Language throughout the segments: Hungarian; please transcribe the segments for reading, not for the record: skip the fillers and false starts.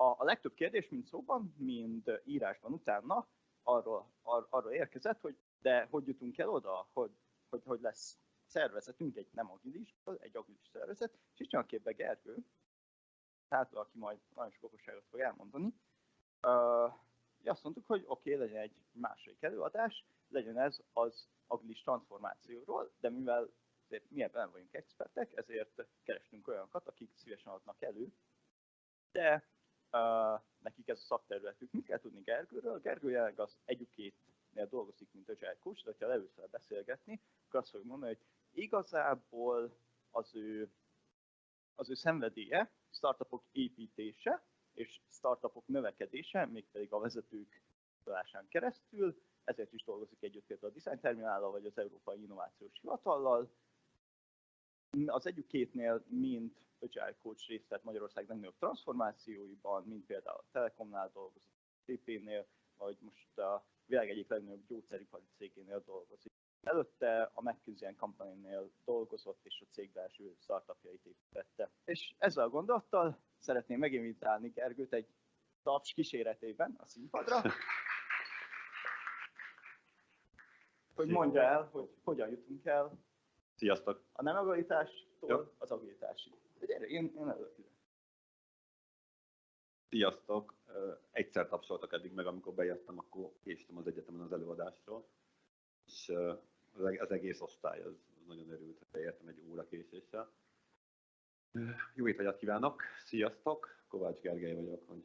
A legtöbb kérdés mind szóban, mind írásban utána arról érkezett, de hogy jutunk el oda, hogy lesz szervezetünk egy nem agilis, egy agilis szervezet, és itt jön a képbe Gergő, tehát aki majd nagyon sok okosságot fog elmondani. Azt mondtuk, hogy oké, legyen egy második előadás, legyen ez az agilis transformációról, de mivel mi ebben vagyunk expertek, ezért kerestünk olyanokat, akik szívesen adnak elő, de nekik ez a szakterületük. Mit kell tudni Gergőről? Gergő jelenleg az Educate-nél dolgozik, mint Agile Coach, de ha leülsz vele beszélgetni, akkor azt fogjuk mondani, hogy igazából az ő szenvedélye startupok építése és startupok növekedése, mégpedig a vezetők tudásán keresztül, ezért is dolgozik együtt például a Design Terminállal vagy az Európai Innovációs Hivatallal. Az Educate-nél mind Agile Coach részt vett Magyarország legnagyobb transformációiban, mint például a Telekomnál dolgozik, a TP-nél, vagy most a világ egyik legnagyobb gyógyszeripari cégénél dolgozik. Előtte a McKinsey & Company-nél dolgozott, és a cég belső startupjait építette. És ezzel a gondolattal szeretném meginvitálni Gergőt egy taps kíséretében a színpadra, hogy mondja el, hogy hogyan jutunk el. Sziasztok! A nem agilitástól az agilitásig. Gyere, én előtt ide. Sziasztok! Egyszer tapsoltak eddig meg, amikor bejöttem, akkor késtem az egyetemen az előadásról. És az egész osztály az nagyon örült, hogy beértem egy óra késéssel. Jó étvágyat kívánok! Sziasztok! Kovács Gergely vagyok, hogy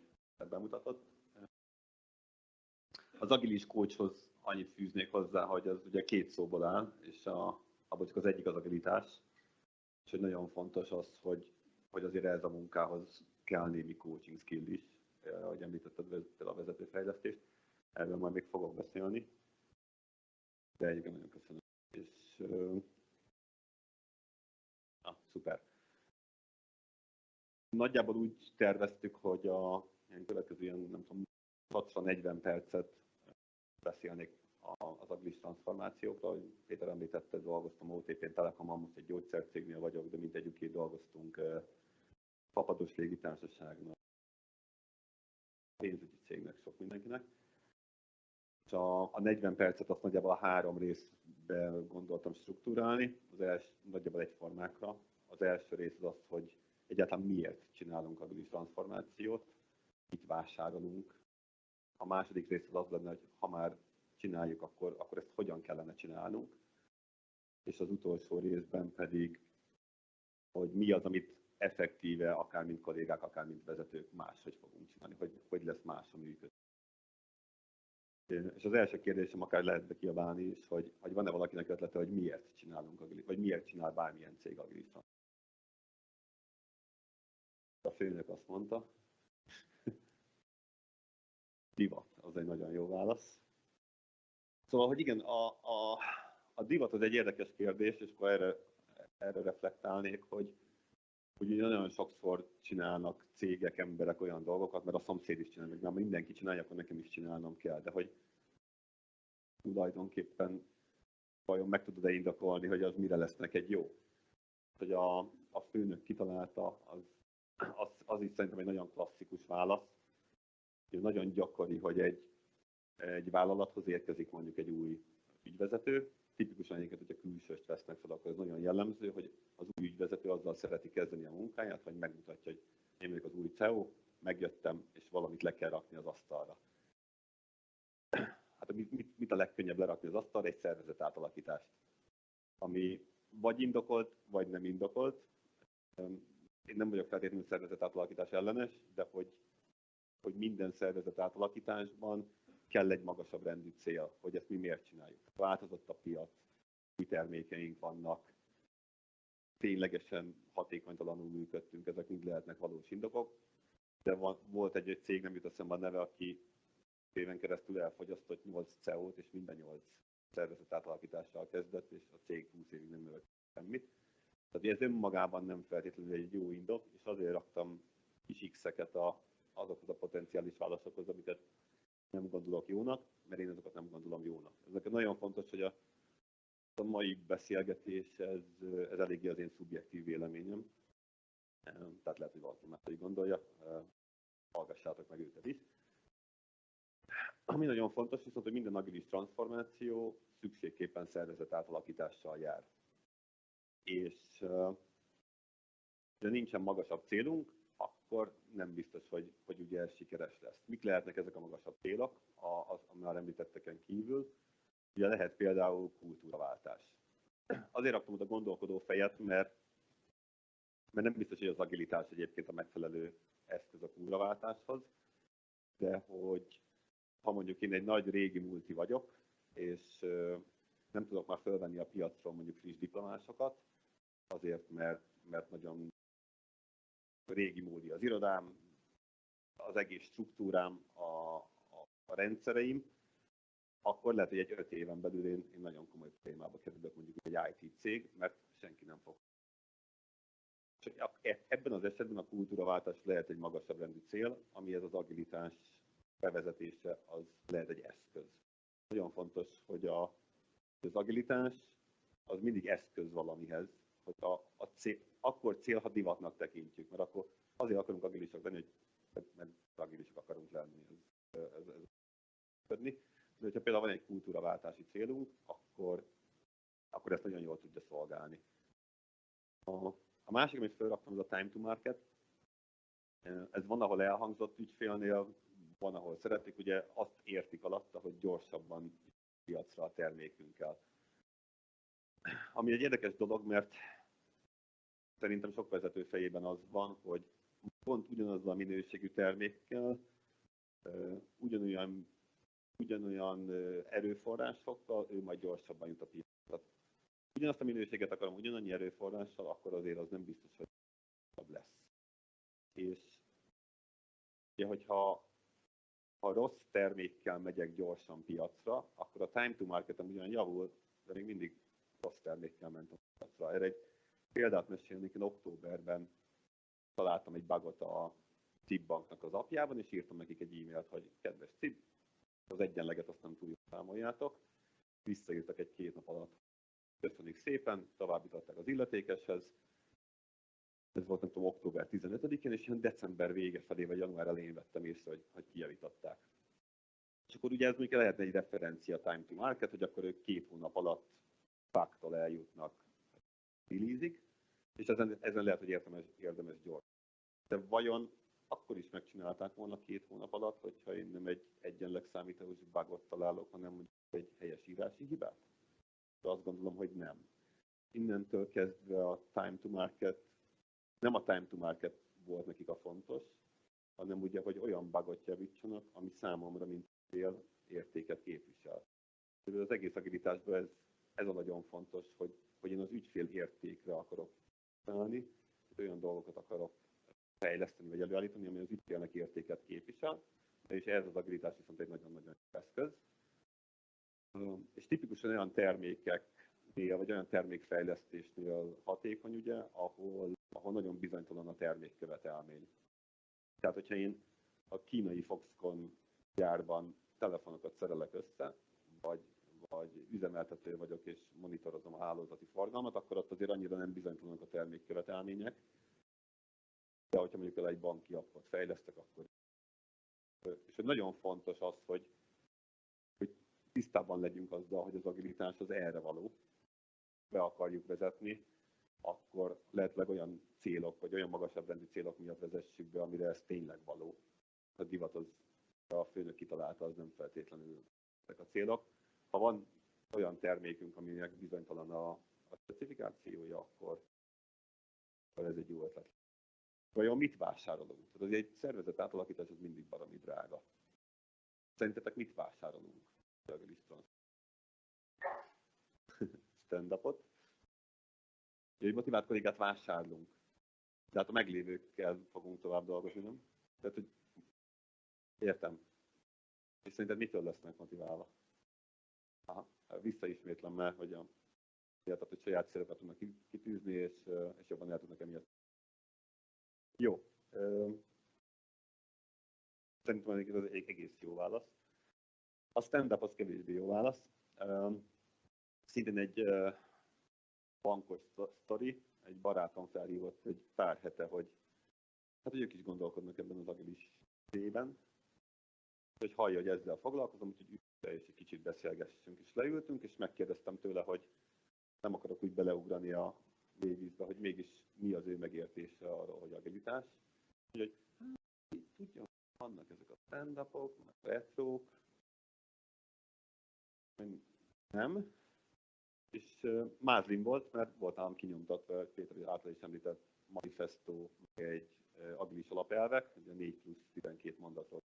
bemutatott. Az agilis coachhoz annyit fűznék hozzá, hogy az ugye két szóból áll, és abban csak az egyik az agilitás. És hogy nagyon fontos az, hogy azért ez a munkához kell némi coaching skill is, ahogy említetted például a vezetőfejlesztést. Erről majd még fogok beszélni. De egyébként nagyon köszönöm. És szuper. Nagyjából úgy terveztük, hogy a következő ilyen, nem tudom, 60-40 percet beszélnék az agilis transformációkról. Péter említette, dolgoztam OTP-n, Telekomon, most egy gyógyszercégnél vagyok, de mint egyébként dolgoztunk Fapados légitársaságnak, pénzügyi cégnek, sok mindenkinek. És a 40 percet azt nagyjából a 3 részbe gondoltam struktúrálni, az első nagyjából egyformákra. Az első rész az, hogy egyáltalán miért csinálunk agilis transformációt, mit vásárolunk. A második rész az lenne, hogy ha már csináljuk, akkor ezt hogyan kellene csinálnunk. És az utolsó részben pedig, hogy mi az, amit effektíve, akár mint kollégák, akár mint vezetők máshogy fogunk csinálni, hogy lesz más a működés. És az első kérdésem akár lehet be kiabálni is, hogy van-e valakinek ötlete, hogy miért csinálunk agilis, vagy miért csinál bármilyen cég agilis. A főnök azt mondta, divat, az egy nagyon jó válasz. Szóval, hogy igen, a divat az egy érdekes kérdés, és akkor erre reflektálnék, hogy nagyon sokszor csinálnak cégek, emberek olyan dolgokat, mert a szomszéd is csinálja, mert mindenki csinálja, akkor nekem is csinálnom kell. De hogy tulajdonképpen vajon meg tudod-e indokolni, hogy az mire lesz neked jó? Hogy a főnök kitalálta, az is szerintem egy nagyon klasszikus válasz. És nagyon gyakori, hogy egy vállalathoz érkezik mondjuk egy új ügyvezető. Tipikusan egyébként, hogyha külsőst vesznek fel, akkor ez nagyon jellemző, hogy az új ügyvezető azzal szereti kezdeni a munkáját, hogy megmutatja, hogy én vagyok az új CEO, megjöttem, és valamit le kell rakni az asztalra. Hát mit a legkönnyebb lerakni az asztalra? Egy szervezet átalakítást, ami vagy indokolt, vagy nem indokolt. Én nem vagyok feltétlenül szervezet átalakítás ellenes, de hogy minden szervezet átalakításban kell egy magasabb rendű cél, hogy ezt mi miért csináljuk. Változott a piac, új termékeink vannak, ténylegesen hatékonytalanul működtünk, ezek mind lehetnek valós indokok, de volt egy cég, nem jut eszembe a neve, aki éven keresztül elfogyasztott 8 CEO-t, és minden 8 szervezet átalakítással kezdett, és a cég 20 évig nem növelt semmit. Tehát ez önmagában nem feltétlenül egy jó indok, és azért raktam kis X-eket azokhoz a potenciális válaszokhoz, amiket nem gondolok jónak, mert én azokat nem gondolom jónak. Ezek nagyon fontos, hogy a mai beszélgetés, ez eléggé az én szubjektív véleményem. Tehát lehet, hogy valaki máshogy gondolja. hallgassátok meg őket is. Ami nagyon fontos, viszont, hogy minden agilis transformáció szükségképpen szervezet átalakítással jár. És ha nincsen magasabb célunk, akkor nem biztos, hogy ugye ez sikeres lesz. Mik lehetnek ezek a magasabb célok, a már említetteken kívül? Ugye lehet például kultúraváltás. Azért raktam oda gondolkodó fejet, mert nem biztos, hogy az agilitás egyébként a megfelelő eszköz a kultúraváltáshoz, de hogy ha mondjuk én egy nagy régi multi vagyok, és nem tudok már fölvenni a piacról mondjuk friss diplomásokat, azért, mert nagyon régi módi az irodám, az egész struktúrám, a rendszereim, akkor lehet, hogy egy 5 éven belül én nagyon komoly problémába kerülök mondjuk egy IT cég, mert senki nem fog. Csak ebben az esetben a kultúraváltás lehet egy magasabb rendű cél, amihez az agilitás bevezetése az lehet egy eszköz. Nagyon fontos, hogy az agilitás az mindig eszköz valamihez, hogy akkor cél, ha divatnak tekintjük, mert akkor azért akarunk agilisak lenni, mert agilisak akarunk lenni. De hogyha például van egy kultúraváltási célunk, akkor ezt nagyon jól tudja szolgálni. A másik, amit felraktam, az a time to market. Ez van, ahol elhangzott ügyfélnél, van, ahol szeretik, ugye azt értik alatta, hogy gyorsabban piacra a termékünkkel. Ami egy érdekes dolog, mert szerintem sok vezető fejében az van, hogy pont ugyanazzal a minőségű termékkel, ugyanolyan erőforrásokkal ő majd gyorsabban jut a piacra. Ugyanazt a minőséget akarom ugyanannyi erőforrással, akkor azért az nem biztos, hogy jobb lesz. És ugye, hogyha rossz termékkel megyek gyorsan piacra, akkor a time to marketem ugyan javul, de még mindig rossz termékkel ment a piacra. Erre egy példát mesélnék, én októberben találtam egy bugot a CIB banknak az appjában, és írtam nekik egy e-mailt, hogy kedves CIB, az egyenleget azt nem túl jól számoljátok. Visszaírtak egy 2 nap alatt. Köszönjük szépen, továbbították az illetékeshez. Ez volt, nem tudom, október 15-én, és ilyen december vége felé, vagy január elején vettem észre, hogy kijavították. És akkor ugye ez mondjuk lehetne egy referencia time to market, hogy akkor ők 2 hónap alatt bugtól eljutnak release-ig, és ezen lehet, hogy érdemes gyors. De vajon akkor is megcsinálták volna 2 hónap alatt, hogyha én nem egy egyenleg számítós bugot találok, hanem mondjuk egy helyes írási hibát? De azt gondolom, hogy nem. Innentől kezdve a time to market, nem a time to market volt nekik a fontos, hanem ugye, hogy olyan bugot javítsanak, ami számomra, mint cél, értéket képvisel. Az egész agilitásban ez a nagyon fontos, hogy én az ügyfél értékre akarok szállni, olyan dolgokat akarok fejleszteni vagy előállítani, ami az ügyfélnek értéket képvisel, és ez az agilitás viszont egy nagyon-nagyon eszköz. És tipikusan olyan termékeknél, vagy olyan termékfejlesztésnél hatékony, ugye, ahol nagyon bizonytalan a termékkövetelmény. Tehát, hogyha én a kínai Foxconn gyárban telefonokat szerelek össze, vagy üzemeltető vagyok és monitorozom a hálózati forgalmat, akkor ott azért annyira nem bizonytalanok a termékkövetelmények. De hogyha mondjuk egy banki appot fejlesztek, akkor... És nagyon fontos az, hogy tisztában legyünk azzal, hogy az agilitás az erre való, be akarjuk vezetni, akkor lehetőleg olyan célok, vagy olyan magasabb rendű célok miatt vezessük be, amire ez tényleg való. A divat az, a főnök kitalálta, az nem feltétlenül ezek a célok. Ha van olyan termékünk, aminek bizonytalan a specifikációja, akkor ez egy jó ötlet. Vajon mit vásárolunk? Tehát egy szervezet átalakítás az mindig baromi drága. Szerintetek mit vásárolunk? Stand-upot. Egy motivált kollégát vásárlunk. Tehát a meglévőkkel fogunk tovább dolgozni, nem? Tehát, hogy értem. És szerinted mitől lesznek motiválva? Aha, visszaismétlem már, hogy hogy saját célokat tudnak kitűzni, és jobban el tudnak emiatt. Jó. Szerintem ez egy egész jó válasz. A stand-up az kevésbé jó válasz. Szintén egy bankos sztori, egy barátom felhívott egy pár hete, hogy ők is gondolkodnak ebben az agilis C-ben, hogy hallja, hogy ezzel foglalkozom, úgyhogy ülj és egy kicsit beszélgessünk. És leültünk, és megkérdeztem tőle, hogy nem akarok úgy beleugrani a végvízbe, hogy mégis mi az ő megértése arról, hogy agilitás. Úgyhogy tudja, vannak ezek a stand-upok, meg a retrók, nem. És mázlim volt, mert volt nálam kinyomtatva, Péter által is említett manifesto, egy agilis alapelvek, ugye 4+12 mondatról.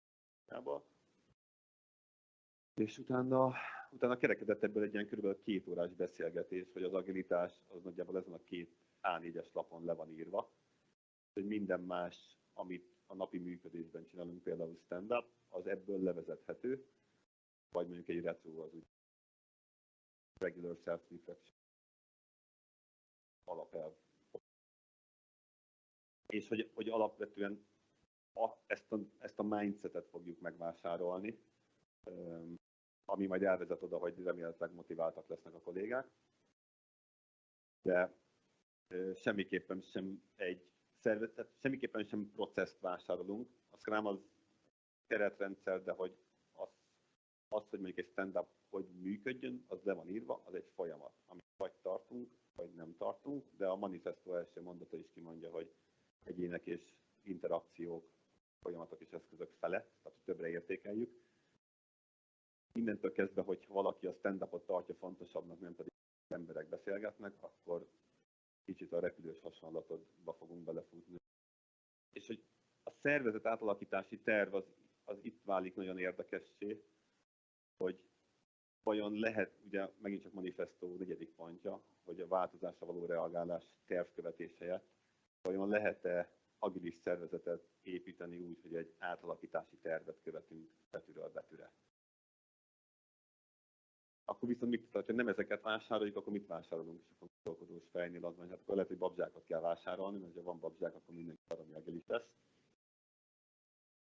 És utána kerekedett ebből egy ilyen kb. 2 órás beszélgetés, hogy az agilitás az nagyjából ezen a 2 A4-es lapon le van írva, hogy minden más, amit a napi működésben csinálunk, például stand-up, az ebből levezethető, vagy mondjuk egy retro, az úgy regular self-reflection alapelv. És hogy alapvetően ezt a mindsetet fogjuk megvásárolni, ami majd elvezet oda, hogy remélhetőleg motiváltak lesznek a kollégák. De semmiképpen sem processzt vásárolunk. A Scrum az keretrendszer, de hogy az, hogy mondjuk egy stand-up hogy működjön, az le van írva, az egy folyamat, amit vagy tartunk, vagy nem tartunk, de a manifesto első mondata is kimondja, hogy egyének és interakciók, folyamatok és eszközök felett, tehát többre értékeljük. Innentől kezdve, hogy valaki a stand-upot tartja fontosabbnak, nem pedig emberek beszélgetnek, akkor kicsit a repülős hasonlatodba fogunk belefutni. És hogy a szervezet átalakítási terv az itt válik nagyon érdekessé, hogy vajon lehet, ugye megint csak manifesto 4. pontja, hogy a változásra való reagálás tervkövetés helyett, vajon lehet-e agilis szervezetet építeni úgy, hogy egy átalakítási tervet követünk betűről betűre. Akkor viszont mit tehát, hogy nem ezeket vásároljuk, akkor mit vásárolunk? És akkor gondolkodós fejnél az van, hát akkor lehet, hogy babzsákat kell vásárolni, mert ha van babzsák, akkor mindenki valami agilis lesz.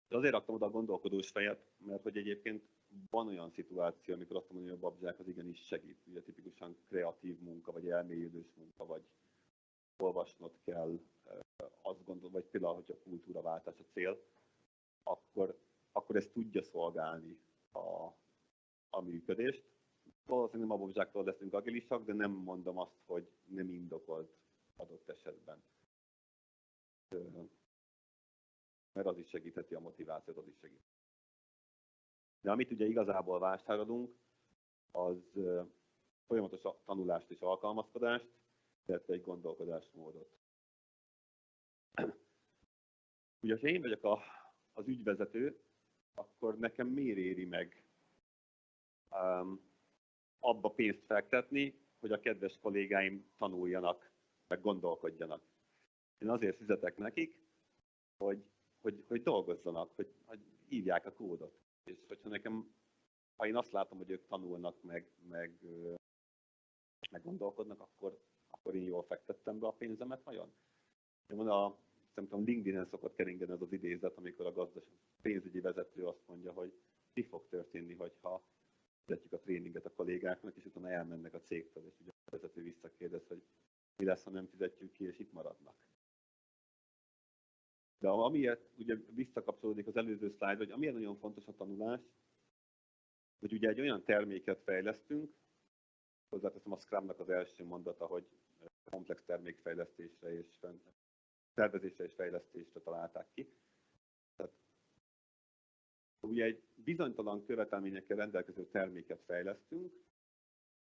De azért raktam oda a gondolkodós fejet, mert hogy egyébként van olyan szituáció, amikor azt mondom, hogy a babzsák az igenis segít. Ugye tipikusan kreatív munka, vagy elmélyülős munka, vagy olvasnod kell, azt gondolom, vagy például, hogy a kultúraváltás a cél, akkor ez tudja szolgálni a működést. Valószínűleg nem a babzsáktól leszünk agilisak, de nem mondom azt, hogy nem indokolt adott esetben. Mert az is segítheti a motivációt, az is segít. De amit ugye igazából vásárolunk, az folyamatos tanulást és alkalmazkodást, illetve egy gondolkodásmódot. Ugye, ha én vagyok az ügyvezető, akkor nekem miért éri meg abba pénzt fektetni, hogy a kedves kollégáim tanuljanak, meg gondolkodjanak. Én azért fizetek nekik, hogy dolgozzanak, hogy írják a kódot. És ha én azt látom, hogy ők tanulnak, meg gondolkodnak, akkor én jól fektettem be a pénzemet vajon? Szerintem LinkedIn-en szokott keringeni ez az idézet, amikor a pénzügyi vezető azt mondja, hogy mi fog történni, hogyha fizetjük a tréninget a kollégáknak, és utána elmennek a cégtől, és ugye a vezető visszakérdez, hogy mi lesz, ha nem fizetjük ki, és itt maradnak. De amiért ugye visszakapcsolódik az előző szlájd, hogy amiért nagyon fontos a tanulás, hogy ugye egy olyan terméket fejlesztünk, hozzáteszem a Scrumnak az első mondata, hogy komplex termékfejlesztésre és tervezésre és fejlesztésre találták ki. Tehát, ugye egy bizonytalan követelményekkel rendelkező terméket fejlesztünk,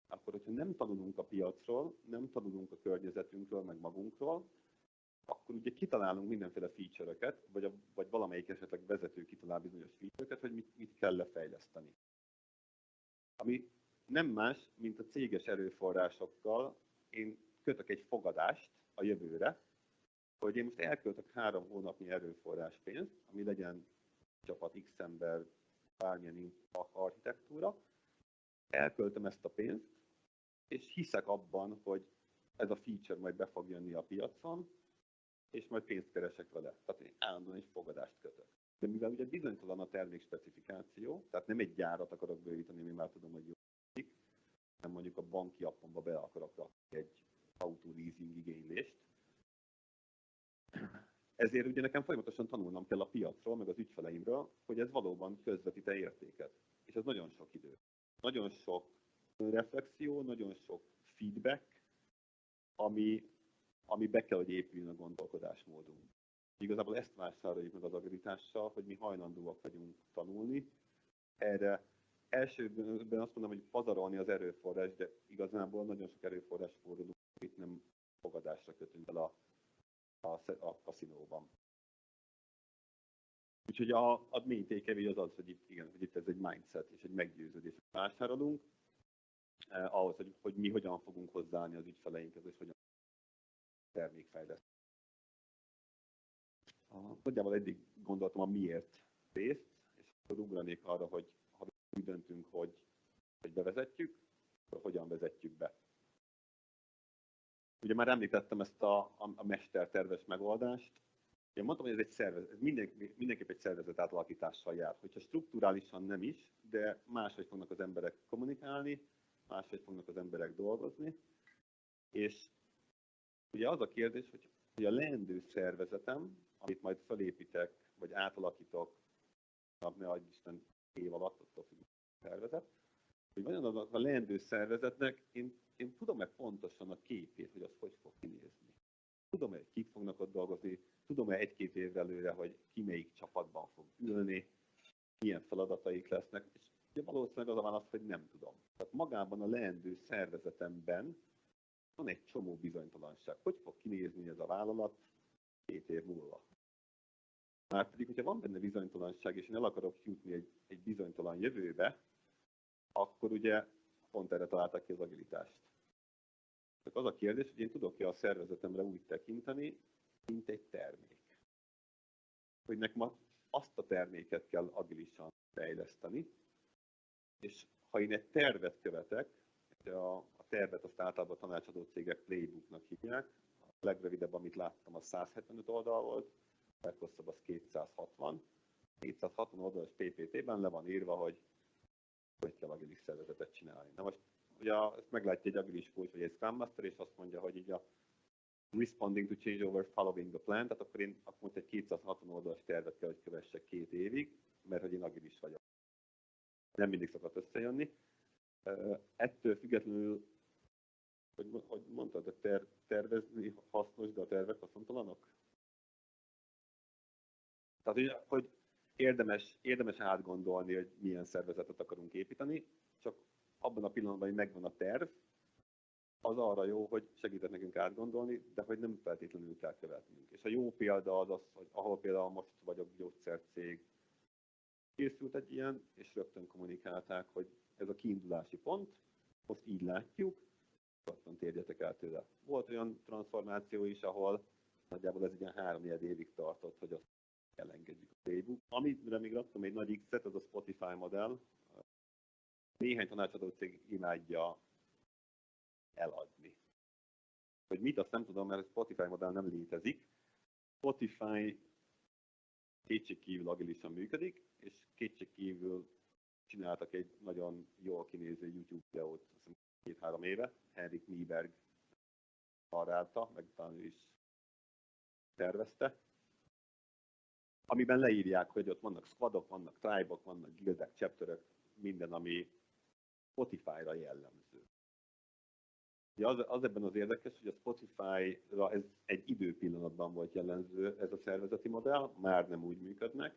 akkor, hogyha nem tanulunk a piacról, nem tanulunk a környezetünkről, meg magunkról, akkor ugye kitalálunk mindenféle feature-öket, vagy valamelyik esetleg vezető kitalál bizonyos feature-öket, hogy mit kell lefejleszteni. Ami nem más, mint a céges erőforrásokkal én kötök egy fogadást a jövőre, hogy én most elköltök 3 hónapnyi erőforrás pénzt, ami legyen csapat X ember, bármilyen architektúra, elköltöm ezt a pénzt, és hiszek abban, hogy ez a feature majd be fog jönni a piacon, és majd pénzt keresek vele. Tehát én állandóan egy fogadást kötök. De mivel ugye bizonytalan a termékspecifikáció, tehát nem egy gyárat akarok bővíteni, mi már tudom, hogy jó, hanem mondjuk a banki appomba be akarok rakni egy autó leasing igénylést, Ezért ugye nekem folyamatosan tanulnom kell a piacról, meg az ügyfeleimről, hogy ez valóban közvetít-e értéket. És ez nagyon sok idő. Nagyon sok reflexió, nagyon sok feedback, ami be kell, hogy épüljön a gondolkodásmódunk. Igazából ezt vásároljuk meg az agilitással, hogy mi hajlandóak vagyunk tanulni. Erre elsőben azt mondom, hogy pazarolni az erőforrás, de igazából nagyon sok erőforrás fordulunk, itt nem fogadásra kötünk el a kaszinóban. Úgyhogy a mély takeaway az, hogy itt ez egy mindset és egy meggyőződés, hogy vásárolunk, ahhoz, hogy mi hogyan fogunk hozzáállni az ügyfeleinkhez, és hogyan termékfejleszteni. Nagyjából eddig gondoltam a miért részt, és akkor ugranék arra, hogy ha úgy döntünk, hogy bevezetjük, akkor hogyan vezetjük be. Ugye már említettem ezt a mesterterves megoldást. Én mondtam, hogy ez egy szervezet, ez mindenképp egy szervezet átalakítással jár. Hogyha strukturálisan nem is, de máshogy fognak az emberek kommunikálni, máshogy fognak az emberek dolgozni. És ugye az a kérdés, hogy a leendő szervezetem, amit majd felépítek, vagy átalakítok, ne adj Isten év alatt, attól függ a szervezet, hogy vajon a leendő szervezetnek én tudom-e pontosan a képét, hogy az hogy fog kinézni. Tudom-e, hogy kik fognak ott dolgozni, tudom-e egy-két évre előre, hogy ki melyik csapatban fog ülni, milyen feladataik lesznek, és ugye valószínűleg az a válasz, hogy nem tudom. Tehát magában a leendő szervezetemben van egy csomó bizonytalanság. Hogy fog kinézni ez a vállalat 2 év múlva? Márpedig, hogyha van benne bizonytalanság, és én el akarok jutni egy bizonytalan jövőbe, akkor ugye pont erre találtak ki az agilitást. Csak az a kérdés, hogy én tudok-e a szervezetemre úgy tekinteni, mint egy termék. Hogy nekem azt a terméket kell agilisan fejleszteni, és ha én egy tervet követek, a tervet azt általában a tanácsadó cégek playbooknak hívják, a legrövidebb, amit láttam, az 175 oldal volt, a leghosszabb az 260. 260 oldalas PPT-ben le van írva, hogy kell agilis szervezetet csinálni. Na most ugye ezt meglátja egy agilis coach vagy egy Scrum Master, és azt mondja, hogy így a responding to changeover following the plan, tehát akkor én mondta, egy 260 oldalas tervet kell, hogy kövessek 2 évig, mert hogy én agilis vagyok. Nem mindig szokott összejönni. Ettől függetlenül, hogy mondtad, hogy tervezni hasznos, de a tervek haszontalanok? Tehát, hogy érdemes átgondolni, hogy milyen szervezetet akarunk építeni, csak abban a pillanatban, hogy megvan a terv, az arra jó, hogy segített nekünk átgondolni, de hogy nem feltétlenül kell követnünk. És a jó példa az, hogy ahol például most vagyok gyógyszercég, készült egy ilyen, és rögtön kommunikálták, hogy ez a kiindulási pont, most így látjuk, rögtön térjetek el tőle. Volt olyan transformáció is, ahol nagyjából ez egy ilyen 3 évig tartott, hogy azt elengedjük a playbook. Amire még raktam egy nagy X-et, az a Spotify modell. Néhány tanácsadó cég imádja eladni. Hogy mit, azt nem tudom, mert a Spotify modell nem létezik. Spotify kétségkívül agilisan működik, és kétségkívül csináltak egy nagyon jól kinéző YouTube videót, azt hiszem 2-3 éve. Henrik Nyberg narrálta, meg talán ő is tervezte, amiben leírják, hogy ott vannak squadok, vannak tribe-ok, vannak guildek, chapterök, minden, ami Spotify-ra jellemző. Az ebben az érdekes, hogy a Spotify-ra ez egy időpillanatban volt jellemző ez a szervezeti modell, már nem úgy működnek,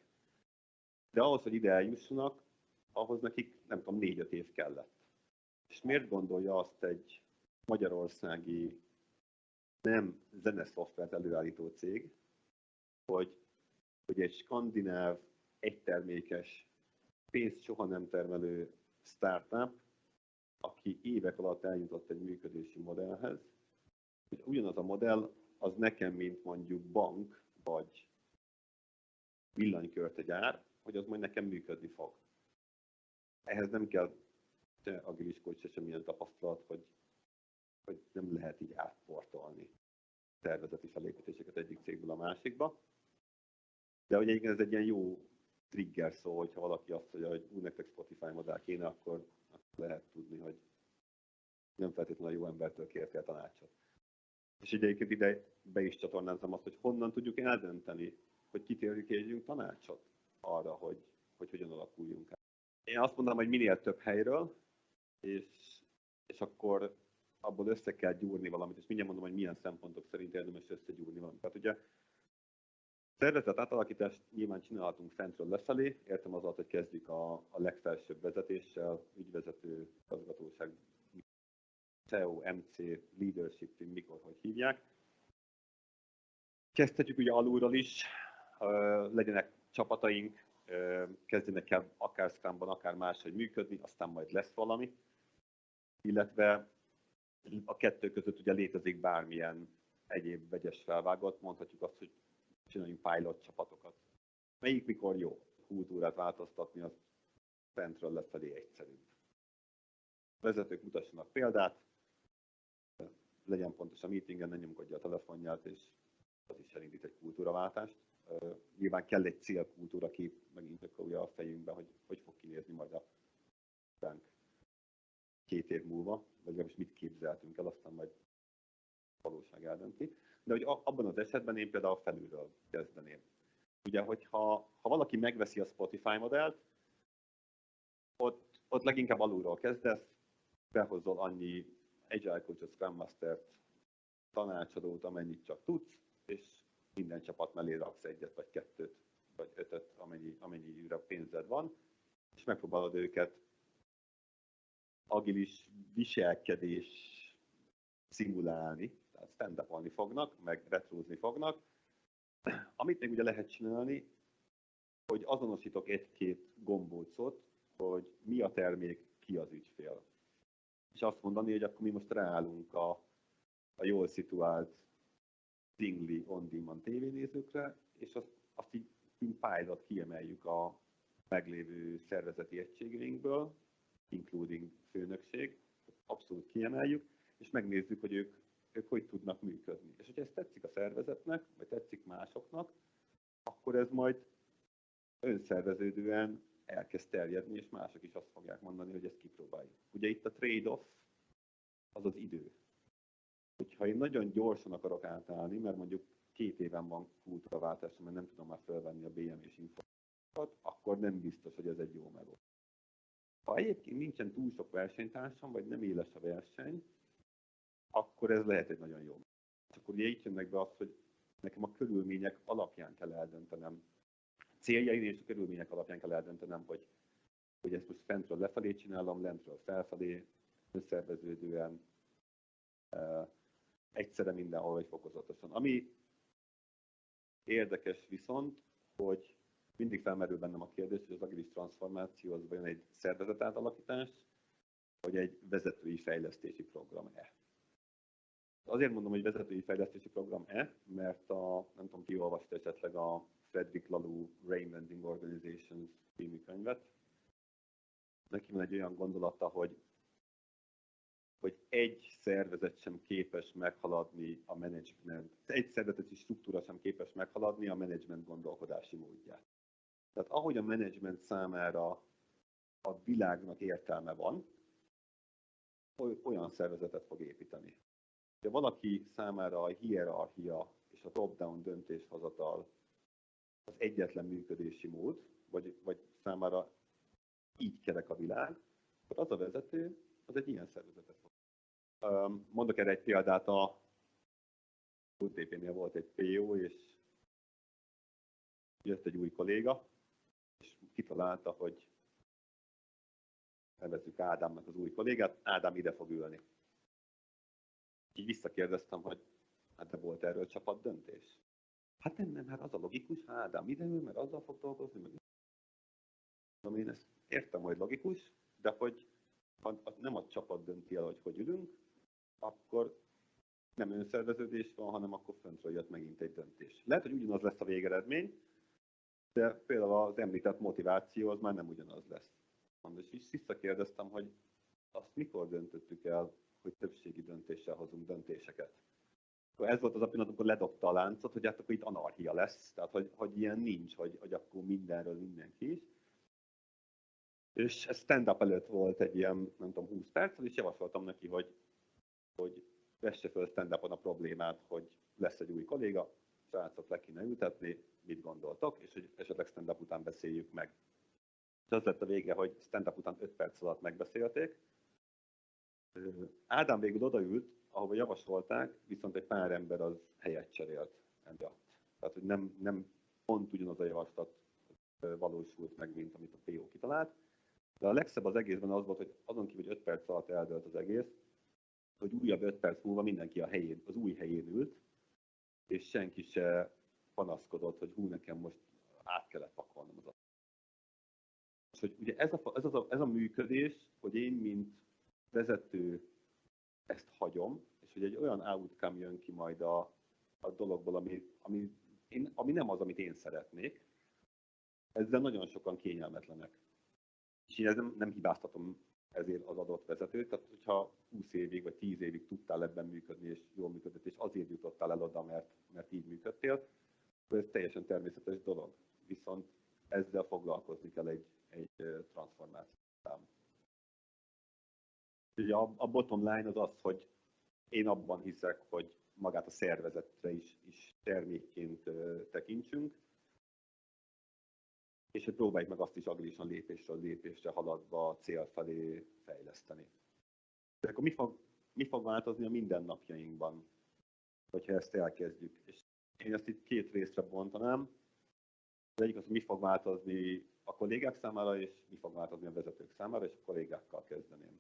de ahhoz, hogy ide eljussanak, ahhoz nekik, nem tudom, 4-5 év kellett. És miért gondolja azt egy magyarországi nem zeneszoftvert előállító cég, hogy egy skandináv, egytermékes, pénzt soha nem termelő startup, aki évek alatt eljutott egy működési modellhez, hogy ugyanaz a modell az nekem, mint mondjuk bank, vagy villanykörtegyár, hogy az majd nekem működni fog. Ehhez nem kell se agilis coach, se semmilyen tapasztalat, hogy nem lehet így átportolni szervezeti felépítéseket egyik cégből a másikba. De hogy egyébként ez egy ilyen jó trigger szó, hogyha valaki azt mondja, hogy úgy nektek Spotify modell kéne, akkor lehet tudni, hogy nem feltétlenül a jó embertől kértél tanácsot. És egyébként ide be is csatornázom azt, hogy honnan tudjuk eldönteni, hogy kérjünk tanácsot arra, hogy hogyan alakuljunk el. Én azt mondanám, hogy minél több helyről, és akkor abból össze kell gyúrni valamit, és mindjárt mondom, hogy milyen szempontok szerint érdemes összegyúrni valamit. Tehát ugye szervezet átalakítást nyilván csinálhatunk fentről lefelé, értem az alatt, hogy kezdjük a legfelsőbb vezetéssel, ügyvezető, igazgatóság, CEO, MC, leadership team, mikor, hogy hívják. Kezdhetjük ugye alulról is, legyenek csapataink, kezdjenek el akár Scrumban, akár máshogy működni, aztán majd lesz valami. Illetve a kettő között ugye létezik bármilyen egyéb vegyes felvágott, mondhatjuk azt, hogy csináljunk pilot csapatokat. Melyik mikor jó? Kultúrát változtatni, az fentről lefelé egyszerűbb. Vezetők mutassanak példát, legyen pontos a meetingen, ne nyomkodja a telefonját, és az is elindít egy kultúraváltást. Nyilván kell egy célkultúra kép, megint akkor ugye a fejünkben, hogy fog kinézni majd a ránk 2 év múlva, vagy legalábbis mit képzeltünk el, aztán majd valóság eldönti. De hogy abban az esetben én például felülről kezdeném. Ugye, hogyha valaki megveszi a Spotify modellt, ott leginkább alulról kezdesz, behozol annyi Agile Coach, Scrum Master-t, tanácsadót, amennyit csak tudsz, és minden csapat mellé raksz 1 vagy 2 vagy 5, amennyire pénzed van, és megpróbálod őket agilis viselkedés szimulálni, tehát stand-upolni fognak, meg retrózni fognak. Amit még ugye lehet csinálni, hogy azonosítok 1-2 gombócot, hogy mi a termék, ki az ügyfél. És azt mondani, hogy akkor mi most ráállunk a jól szituált Dingli on-demand tévénézőkre, és azt így pilot kiemeljük a meglévő szervezeti egységeinkből, including főnökség, abszolút kiemeljük, és megnézzük, hogy ők hogy tudnak működni. És hogyha ez tetszik a szervezetnek, vagy tetszik másoknak, akkor ez majd önszerveződően elkezd terjedni, és mások is azt fogják mondani, hogy ezt kipróbáljuk. Ugye itt a trade-off az az idő. Hogyha én nagyon gyorsan akarok átállni, mert mondjuk 2 éven van kultúraváltásom, mert nem tudom már felvenni a BM-és információkat, akkor nem biztos, hogy ez egy jó megoldás. Ha egyébként nincsen túl sok versenytársam, vagy nem éles a verseny, akkor ez lehet egy nagyon jó megoldás. És akkor ugye itt jönnek be az, hogy nekem a körülmények alapján kell eldöntenem, céljaim és a körülmények alapján kell eldöntenem, hogy ezt most fentről lefelé csinálom, lentről felfelé, összeszerveződően, egyszerre mindenhol, vagy fokozatosan. Ami érdekes viszont, hogy mindig felmerül bennem a kérdés, hogy az agilis transformáció az vajon egy szervezet átalakítás, vagy egy vezetői fejlesztési program-e. Azért mondom, hogy vezetői fejlesztési program-e, mert nem tudom, ki olvasta esetleg a Frederick Laloux Reinventing Organizations című könyvet. Neki van egy olyan gondolata, hogy egy szervezet sem képes meghaladni a menedzsment, egy szervezeti struktúra sem képes meghaladni a menedzsment gondolkodási módját. Tehát ahogy a menedzsment számára a világnak értelme van, olyan szervezetet fog építeni. Ha valaki számára a hierarchia és a top-down döntéshozatal az egyetlen működési mód, vagy számára így kerek a világ, akkor az a vezető, az egy ilyen szervezetet fog. Mondok erre egy példát, a UTP-nél volt egy PO, és jött egy új kolléga, és kitalálta, hogy nevezzük Ádámnak az új kollégát, Ádám ide fog ülni. Így visszakérdeztem, hogy hát de volt erről csapatdöntés? Hát nem, hát az a logikus, ha Ádám ide ül, mert azzal fog dolgozni, meg én ezt értem, hogy logikus, de hogy ha nem a csapat dönti el, hogy ülünk, akkor nem önszerveződés van, hanem akkor föntről jött megint egy döntés. Lehet, hogy ugyanaz lesz a végeredmény, de például az említett motiváció az már nem ugyanaz lesz. És visszakérdeztem, hogy azt mikor döntöttük el, hogy többségi döntéssel hozunk döntéseket. Akkor ez volt az a pillanat, amikor ledobta a láncot, hogy hát akkor itt anarchia lesz, tehát hogy ilyen nincs, hogy akkor mindenről mindenki is. És ez stand-up előtt volt egy ilyen, nem tudom, 20 perc, és javasoltam neki, hogy vesse föl stand-upon a problémát, hogy lesz egy új kolléga, srácok, le kéne ültetni, mit gondoltok, és hogy esetleg stand-up után beszéljük meg. És az lett a vége, hogy stand-up után 5 perc alatt megbeszélték. Ádám végül odaült, ahova javasolták, viszont egy pár ember az helyet cserélt emiatt. Tehát, hogy nem pont ugyanaz a javaslat valósult meg, mint amit a PO kitalált. De a legszebb az egészben az volt, hogy azon kívül, hogy 5 perc alatt eldőlt az egész, hogy újabb 5 perc múlva mindenki a helyén, az új helyén ült, és senki se panaszkodott, hogy hú, nekem most át kellett pakolnom az. És hogy ugye ez a működés, hogy én, mint vezető ezt hagyom, és hogy egy olyan outcome jön ki majd a dologból, ami nem az, amit én szeretnék, ezzel nagyon sokan kényelmetlenek. És én nem hibáztatom ezért az adott vezetőt, tehát hogyha 20 évig vagy 10 évig tudtál ebben működni, és jól működött, és azért jutottál el oda, mert így működtél, akkor ez teljesen természetes dolog. Viszont ezzel foglalkozni kell egy transformációban. Ugye a bottom line az az, hogy én abban hiszek, hogy magát a szervezetre is termékként tekintsünk, és hogy próbáljuk meg azt is agilisan lépésről lépésre haladva a cél felé fejleszteni. De akkor mi fog változni a mindennapjainkban, hogyha ezt elkezdjük? És én ezt itt 2 részre bontanám. Az egyik az, hogy mi fog változni a kollégák számára, és mi fog változni a vezetők számára, és a kollégákkal kezdeném.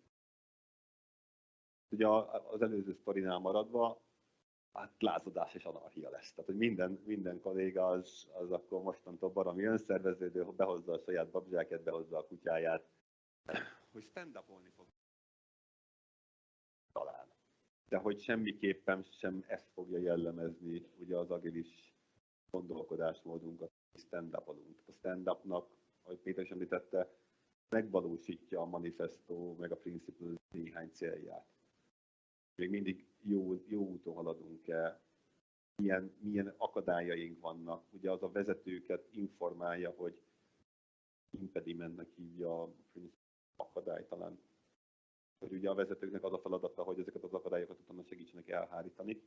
Ugye az előző sztorinál maradva, hát lázadás és anarchia lesz. Tehát, hogy minden kolléga az akkor mostantól baromi önszerveződő, behozza a saját babzsákját, behozza a kutyáját, hogy stand-upolni fog. Talán. De hogy semmiképpen sem ezt fogja jellemezni ugye az agilis gondolkodásmódunkat, stand-upolunk. A stand-upnak, ahogy Péter is említette, megvalósítja a manifesto meg a principles néhány célját. Még mindig jó úton haladunk-e, milyen akadályaink vannak. Ugye az a vezetőket informálja, hogy impedimentnek hívja a akadály talán. Hogy ugye a vezetőknek az a feladata, hogy ezeket az akadályokat utána segítsenek elhárítani.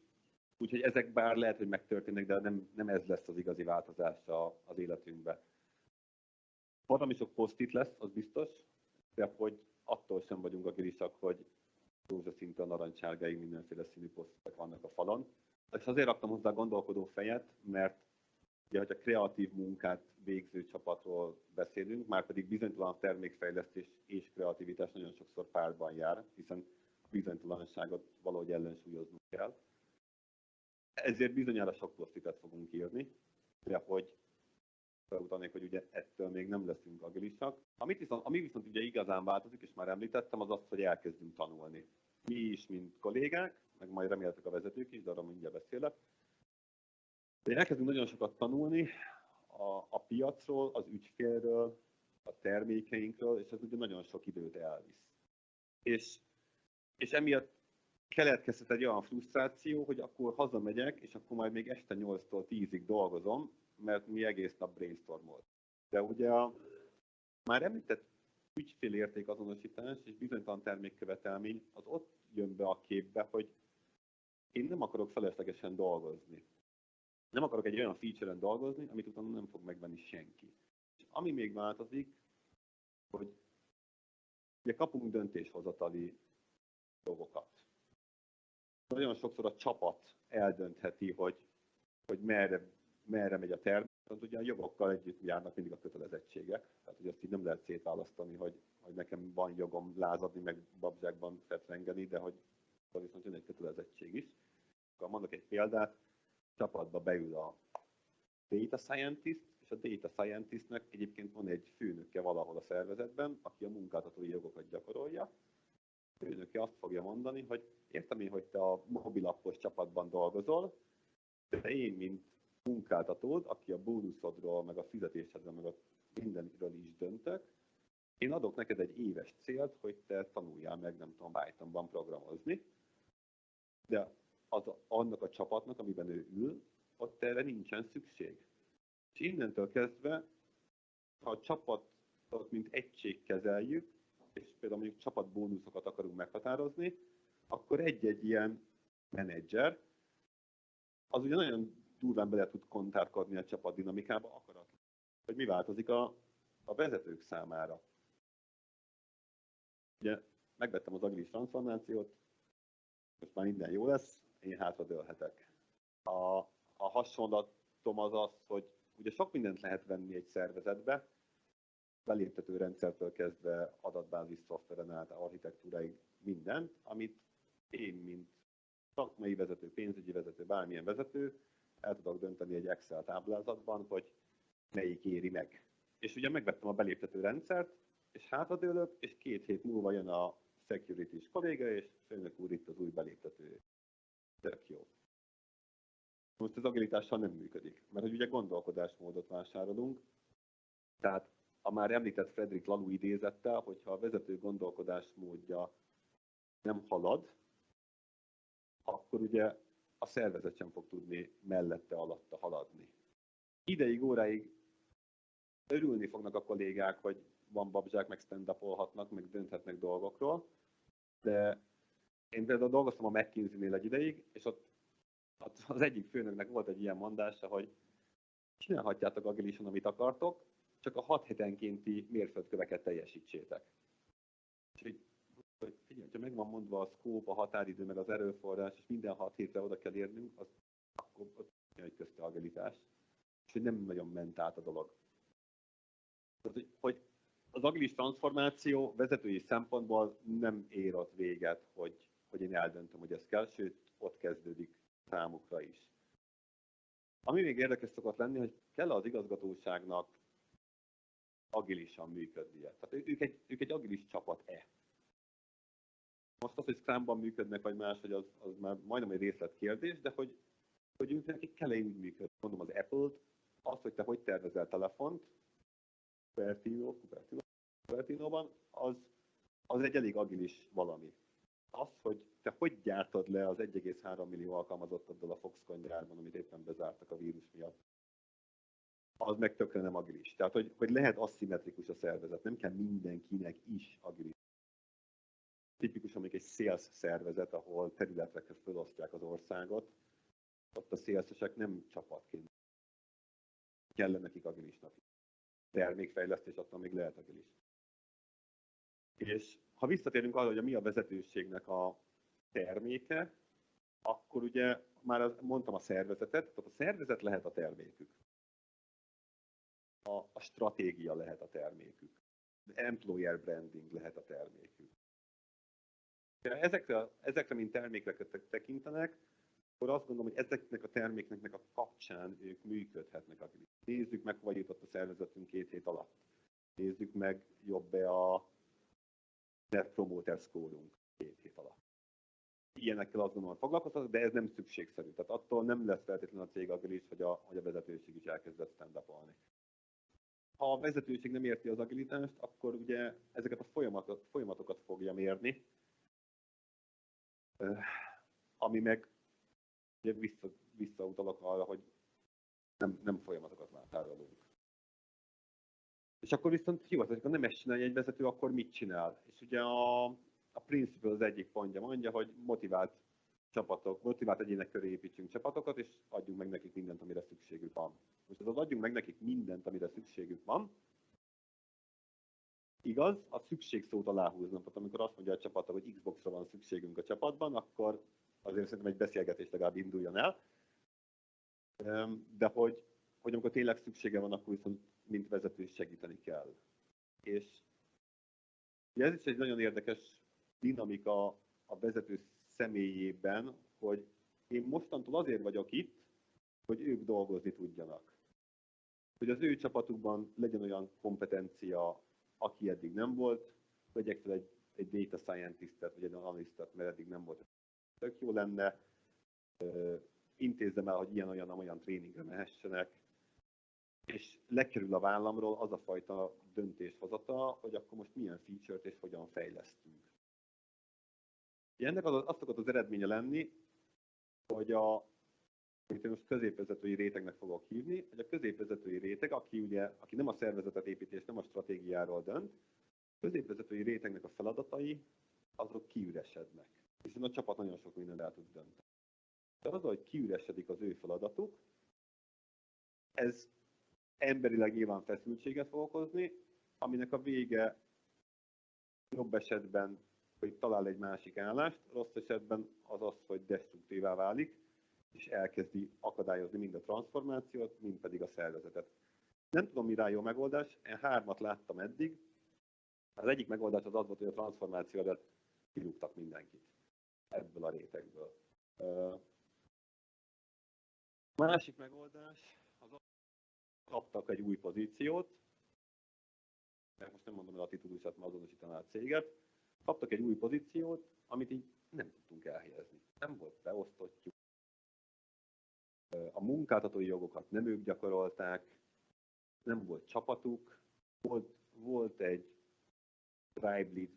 Úgyhogy ezek bár lehet, hogy megtörténnek, de nem ez lesz az igazi változás az életünkben. Valami sok post-it lesz, az biztos, de hogy attól sem vagyunk agilisak, hogy rózsaszintől narancsárgáig mindenféle színű posztok vannak a falon. És azért raktam hozzá gondolkodó fejet, mert ugye, hogy a kreatív munkát végző csapatról beszélünk, már pedig bizonytalan termékfejlesztés és kreativitás nagyon sokszor párban jár, hiszen a bizonytalanságot valahogy ellensúlyoznunk kell. Ezért bizonyára sok posztitet fogunk írni, de hogy utalnék, hogy ugye ettől még nem leszünk agilisak. Ami viszont ugye igazán változik, és már említettem, az az, hogy elkezdünk tanulni. Mi is, mint kollégák, meg majd reméltek a vezetők is, de arra mindjárt beszélek. De elkezdünk nagyon sokat tanulni a piacról, az ügyfélről, a termékeinkről, és ez ugye nagyon sok időt elvisz. És emiatt keletkezhet egy olyan frusztráció, hogy akkor hazamegyek, és akkor majd még este 8-tól 10-ig dolgozom, mert mi egész nap brainstormol. De ugye már említett ügyfélértékazonosítás és bizonytalan termékkövetelmény az ott jön be a képbe, hogy én nem akarok feleslegesen dolgozni. Nem akarok egy olyan feature-en dolgozni, amit utána nem fog megvenni senki. És ami még változik, hogy ugye kapunk döntéshozatali dolgokat. Nagyon sokszor a csapat eldöntheti, hogy merre megy a termék. Ugye a jogokkal együtt járnak mindig a kötelezettségek. Tehát, hogy azt így nem lehet szétválasztani, hogy nekem van jogom lázadni, meg babzsákban fetrengeni, de hogy viszont jön egy kötelezettség is. Akkor mondok egy példát, csapatba beül a data scientist, és a data scientistnek egyébként van egy főnöke valahol a szervezetben, aki a munkáltatói jogokat gyakorolja. A főnöke azt fogja mondani, hogy értem én, hogy te a mobilappos csapatban dolgozol, de én, mint munkáltatód, aki a bónuszodról, meg a fizetésedről, meg a mindenről is döntök, én adok neked egy éves célt, hogy te tanuljál meg, nem tudom, Pythonban programozni, de annak a csapatnak, amiben ő ül, ott erre nincsen szükség. És innentől kezdve, ha a csapatot mint egység kezeljük, és például mondjuk csapatbónuszokat akarunk meghatározni, akkor egy-egy ilyen menedzser, az ugye nagyon durván bele tud kontárkodni a csapat dinamikába, akaratlan. Hogy mi változik a vezetők számára. Ugye megvettem az agilis transformációt, most már minden jó lesz, én hátradőlhetek. A hasonlatom az, hogy ugye sok mindent lehet venni egy szervezetbe, beléptető rendszertől kezdve adatbázis szoftveren át, architektúráig mindent, amit én, mint szakmai vezető, pénzügyi vezető, bármilyen vezető, el tudok dönteni egy Excel táblázatban, hogy melyik éri meg. És ugye megvettem a beléptető rendszert, és hátradőlök, és 2 hét múlva jön a security-s kolléga, és főnök úr, itt az új beléptető. Tök jó. Most az agilitással nem működik, mert hogy ugye gondolkodásmódot vásárolunk, tehát a már említett Frederick Laloux idézettel, hogyha a vezető gondolkodásmódja nem halad, akkor ugye a szervezet sem fog tudni mellette, alatta haladni. Ideig, óráig örülni fognak a kollégák, hogy van babzsák, meg stand-upolhatnak, meg dönthetnek dolgokról, de én például dolgoztam a McKinsey-nél egy ideig, és ott az egyik főnöknek volt egy ilyen mondása, hogy csinálhatjátok agilison, amit akartok, csak a 6 hetenkénti mérföldköveket teljesítsétek. És hogy figyelj, ha meg van mondva a scope, a határidő, meg az erőforrás, és minden 6 hétre oda kell érnünk, akkor ott egy közte agilitás. És hogy nem nagyon ment át a dolog. Tehát, hogy az agilis transformáció vezetői szempontból nem ér ott véget, hogy én eldöntöm, hogy ez kell, sőt, ott kezdődik számukra is. Ami még érdekes szokott lenni, hogy kell az igazgatóságnak agilisan működnie. Tehát ők egy agilis csapat-e? Most az, hogy Scrumban működnek, vagy más, hogy az már majdnem egy részletkérdés, de hogy ők nekik kell-e úgy működni. Mondom az Apple-t, azt, hogy te hogy tervezel telefont, Cupertino-ban, az egy elég agilis valami. Az, hogy te hogy gyártod le az 1,3 millió alkalmazottaddal a Foxconn gyárban, amit éppen bezártak a vírus miatt, az meg tökre nem agilis. Tehát, hogy lehet aszimmetrikus a szervezet, nem kell mindenkinek is agilis. Tipikus, amik egy sales szervezet, ahol területekre felosztják az országot, ott a salesesek nem csapatként kellene nekik agilisnak. Termékfejlesztés attól még lehet agilis. És ha visszatérünk arra, hogy mi a vezetőségnek a terméke, akkor ugye már mondtam a szervezetet, tehát a szervezet lehet a termékük. A stratégia lehet a termékük. Az employer branding lehet a termékük. Ezekre mint termékre tekintenek, akkor azt gondolom, hogy ezeknek a termékeknek a kapcsán ők működhetnek. Nézzük meg, hova jutott a szervezetünk 2 hét alatt. Nézzük meg jobb-e a Net Promoter Score-unk 2 hét alatt. Ilyenekkel azt gondolom, hogy foglalkoztatok, de ez nem szükségszerű. Tehát attól nem lesz feltétlenül a cég agilis, hogy a vezetőség is elkezdett stand-upolni. Ha a vezetőség nem érti az agilitást, akkor ugye ezeket a folyamatokat fogja mérni, ami meg ugye visszautalok arra, hogy nem folyamatokat vásárolunk. És akkor viszont jó, hogy nem ezt csinálja egy vezető, akkor mit csinál? És ugye a Principle az egyik pontja mondja, hogy motivált egyének köré építsünk csapatokat, és adjunk meg nekik mindent, amire szükségük van. Most az adjunk meg nekik mindent, amire szükségük van, igaz, a szükség szót aláhúznom. Tehát amikor azt mondja a csapatnak, hogy Xbox-ra van szükségünk a csapatban, akkor azért szerintem egy beszélgetés legalább induljon el. De hogy amikor tényleg szüksége van, akkor viszont mint vezető is segíteni kell. És ez is egy nagyon érdekes dinamika a vezető személyében, hogy én mostantól azért vagyok itt, hogy ők dolgozni tudjanak. Hogy az ő csapatukban legyen olyan kompetencia, aki eddig nem volt, vegyek fel egy data scientistet, vagy egy analisztet, mert eddig nem volt. Tök jó lenne, intézzem el, hogy ilyen-olyan tréningre mehessenek, és lekerül a vállamról az a fajta döntéshozata, hogy akkor most milyen feature-t és hogyan fejlesztünk. Ennek azt szokott az eredménye lenni, hogy amit én most középvezetői rétegnek fogok hívni, hogy a középvezetői réteg, aki nem a szervezetet építi és nem a stratégiáról dönt, a középvezetői rétegnek a feladatai, azok kiüresednek. Hiszen a csapat nagyon sok mindent el tud dönteni. De az, hogy kiüresedik az ő feladatuk, ez emberileg nyilván feszültséget fog okozni, aminek a vége jobb esetben, hogy talál egy másik állást, rossz esetben az az, hogy destruktívá válik, és elkezdi akadályozni mind a transformációt, mind pedig a szervezetet. Nem tudom, mi rá jó megoldás, én 3 láttam eddig. Az egyik megoldás az volt, hogy a transformáció alatt kirúgtak mindenkit ebből a rétegből. A másik megoldás az kaptak egy új pozíciót, mert most nem mondom el a titulusát, mert azonosítaná a céget, kaptak egy új pozíciót, amit így nem tudtunk elhelyezni. Nem volt beosztottjuk. A munkáltatói jogokat nem ők gyakorolták, nem volt csapatuk, volt egy tribe lead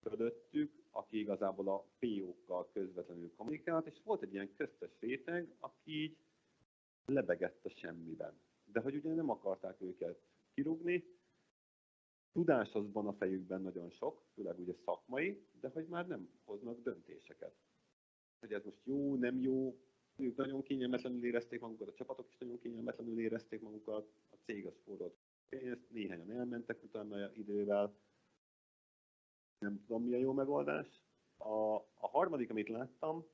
fölöttük, aki igazából a PO-kkal közvetlenül kommunikált, és volt egy ilyen köztes réteg, aki így lebegett a semmiben. De hogy ugye nem akarták őket kirúgni, tudás az van a fejükben nagyon sok, főleg ugye szakmai, de hogy már nem hoznak döntéseket. Hogy ez most jó, nem jó, ők nagyon kényelmetlenül érezték magukat, a csapatok is nagyon kényelmetlenül érezték magukat, a cég az forrott pénzt, néhányan elmentek utána idővel. Nem tudom, mi a jó megoldás. A harmadik, amit láttam,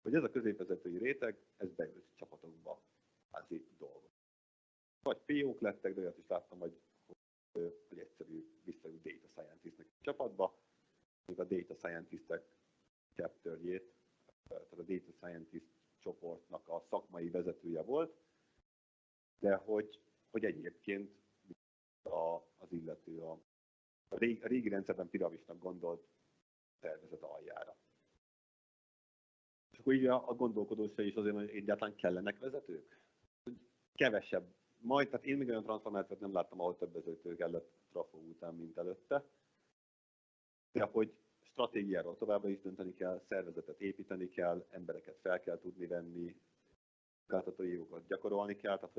hogy ez a középvezetői réteg, ez beült csapatokba azért dolgozni. Vagy PO-k lettek, de olyat is láttam, hogy egyszerű visszajú data scientistnek a csapatba, még a data scientistek chapterjét, tehát a data scientist csoportnak a szakmai vezetője volt, de hogy egyébként az illető a régi rendszerben piramisnak gondolt szervezet aljára. És akkor így a gondolkodósra is azért, hogy egyáltalán kellenek vezetők? Kevesebb. Tehát én még olyan transformációt nem láttam, ahol több vezető kellett trafó után, mint előtte. De hogy stratégiáról továbbra is dönteni kell, szervezetet építeni kell, embereket fel kell tudni venni, munkáltatói jogokat gyakorolni kell, tehát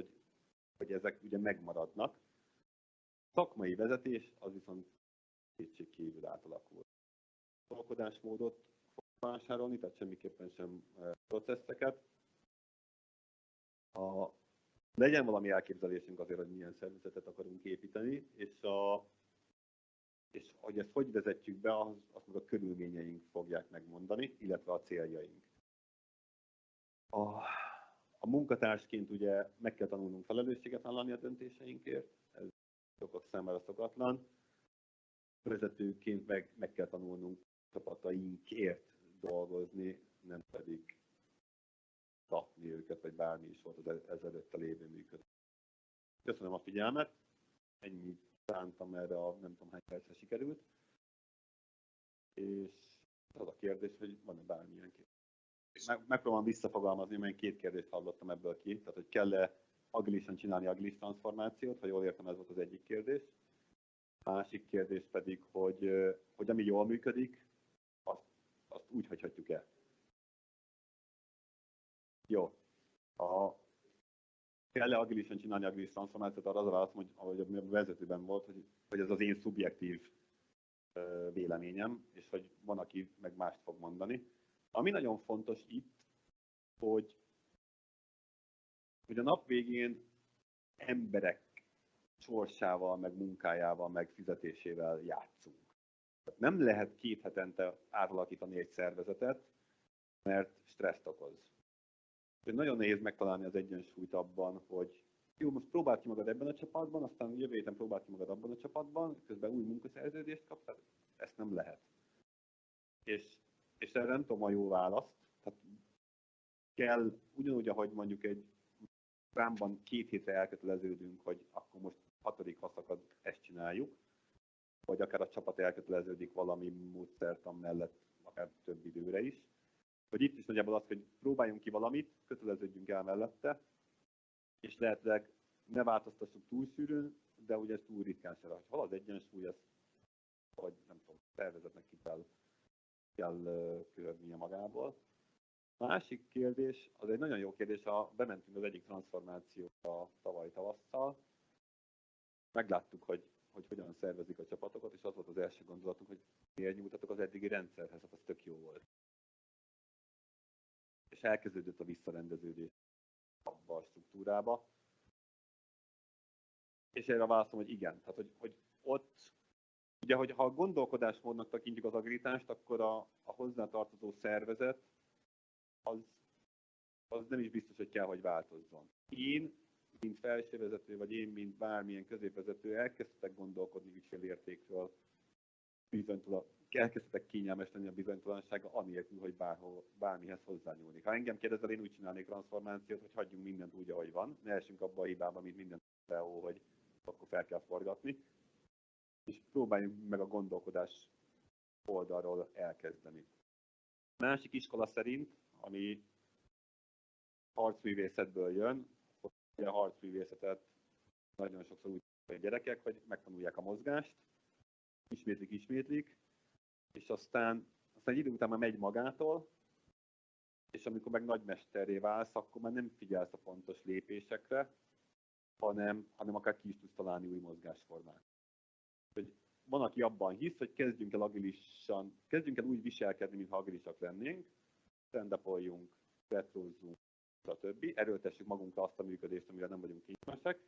hogy ezek ugye megmaradnak. Szakmai vezetés az viszont kétségkívül átalakul. Gondolkodásmódot fog vásárolni, tehát semmiképpen sem processzeket. Legyen valami elképzelésünk azért, hogy milyen szervezetet akarunk építeni, és hogy ezt hogy vezetjük be, azt meg a körülményeink fogják megmondani, illetve a céljaink. A munkatársként ugye meg kell tanulnunk felelősséget vállalni a döntéseinkért, ez sokak számára szokatlan. Vezetőként meg kell tanulnunk csapatainkért dolgozni, nem pedig tapni őket, vagy bármi is volt az ezelőtte lévő működés. Köszönöm a figyelmet, ennyit szántam erre a nem tudom hány percre sikerült, és az a kérdés, hogy van-e bármilyen kérdés. Megpróbálom visszafogalmazni, mert 2 kérdést hallottam ebből ki, tehát hogy kell-e agilisan csinálni agilis transformációt, ha jól értem, ez volt az egyik kérdés. A másik kérdés pedig, hogy ami jól működik, azt úgy hagyhatjuk el. Jó. Kell-e agilisan csinálni agilis transformációt, arra az a válaszom, hogy ahogy a vezetőben volt, hogy ez az én szubjektív véleményem, és hogy van, aki meg mást fog mondani. Ami nagyon fontos itt, hogy a nap végén emberek sorsával, meg munkájával, meg fizetésével játszunk. Tehát nem lehet 2 hetente átalakítani egy szervezetet, mert stresszt okoz. Nagyon nehéz megtalálni az egyensúlyt abban, hogy jó, most próbáld ki magad ebben a csapatban, aztán jövő héten próbáld ki magad abban a csapatban, közben új munkaszerződést kapsz, tehát ezt nem lehet. És erre nem tudom a jó választ. Tehát kell, ugyanúgy, ahogy mondjuk egy Scrumban 2 hétre elköteleződünk, hogy akkor most 6. haszakad ezt csináljuk, vagy akár a csapat elköteleződik valami módszertan mellett, akár több időre is. Hogy itt is nagyjából az, hogy próbáljunk ki valamit, köteleződjünk el mellette, és lehetőleg ne változtassuk túl sűrűn, de ugye ez túl ritkán se. Ha hal az egyensúly, ez, vagy nem tudom, szervezetnek ki kell követnie magából. Másik kérdés, az egy nagyon jó kérdés, bementünk az egyik transformációba tavaly tavasszal, megláttuk, hogy hogyan szervezik a csapatokat, és az volt az első gondolatunk, hogy miért nyújtatok az eddigi rendszerhez, hát az tök jó volt. és elkezdődött a visszarendeződés abba a struktúrába. És erre válaszolom, hogy igen. Tehát, hogy ott, ugye, hogy ha a gondolkodásmódnak tekintjük az agilitást, akkor a hozzátartozó szervezet az nem is biztos, hogy kell, hogy változzon. Én, mint felsővezető, vagy én, mint bármilyen középvezető, elkezdtek gondolkodni ügyfélértékről, elkezdtek kényelmes lenni a bizonytalansága, anélkül, hogy bármihez hozzányúlnék. Ha engem kérdezel, én úgy csinálnék transformációt, hogy hagyjunk mindent úgy, ahogy van, ne essünk abba a hibába, mint minden CEO, hogy akkor fel kell forgatni, és próbáljunk meg a gondolkodás oldalról elkezdeni. A másik iskola szerint, ami harcművészetből jön, hogy a harcművészetet nagyon sokszor úgy a gyerekek, hogy megtanulják a mozgást, ismétlik, és aztán egy idő után már megy magától, és amikor meg nagymesterré válsz, akkor már nem figyelsz a fontos lépésekre, hanem akár ki is tudsz találni új mozgásformát. Hogy van, aki abban hisz, hogy kezdjünk el úgy viselkedni, mintha agilisak lennénk, stand-upoljunk, retrózzunk, stb. Erőltessük magunkra azt a működést, amire nem vagyunk kényelmesek,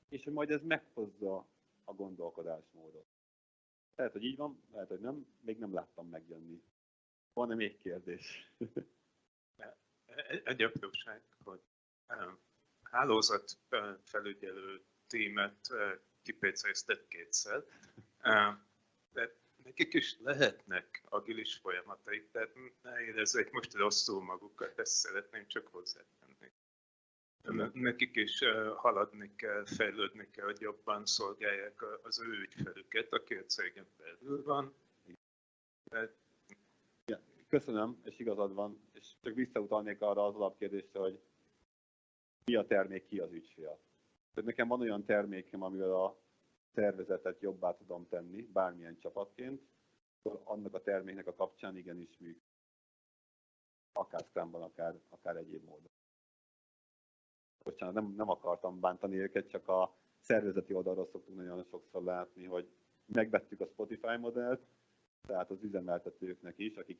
és hogy majd ez meghozza a gondolkodásmódot. Lehet, hogy így van, lehet, hogy nem, még nem láttam megjönni. Van-e még kérdés? Egy apróság, hogy hálózatfelügyelő tímet kipécéztet kétszer, de nekik is lehetnek agilis folyamataik, tehát ne érezzék most rosszul magukat, ezt szeretném csak hozzátenni. Nekik is haladni kell, fejlődni kell, hogy jobban szolgálják az ő ügyfelüket, aki a cégen belül van. Köszönöm, és igazad van, és csak visszautalnék arra az alapkérdésre, hogy mi a termék, ki az ügyfél. Tehát nekem van olyan termékem, amivel a szervezetet jobbá tudom tenni, bármilyen csapatként, akkor annak a terméknek a kapcsán igenis működik. Akár Scrumban, akár egyéb módon. Bocsánat, nem akartam bántani őket, csak a szervezeti oldalról szoktunk nagyon sokszor látni, hogy megvettük a Spotify modellt, tehát az üzemeltetőknek is, akik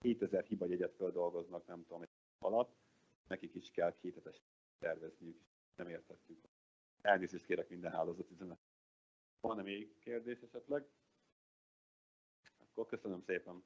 7000 hibajegyet földolgoznak, nem tudom, egy alatt, nekik is kell 2 hetes tervezniük, nem értettük. Elnézést kérek minden hálózatüzemet. Van-e még kérdés esetleg? Akkor köszönöm szépen.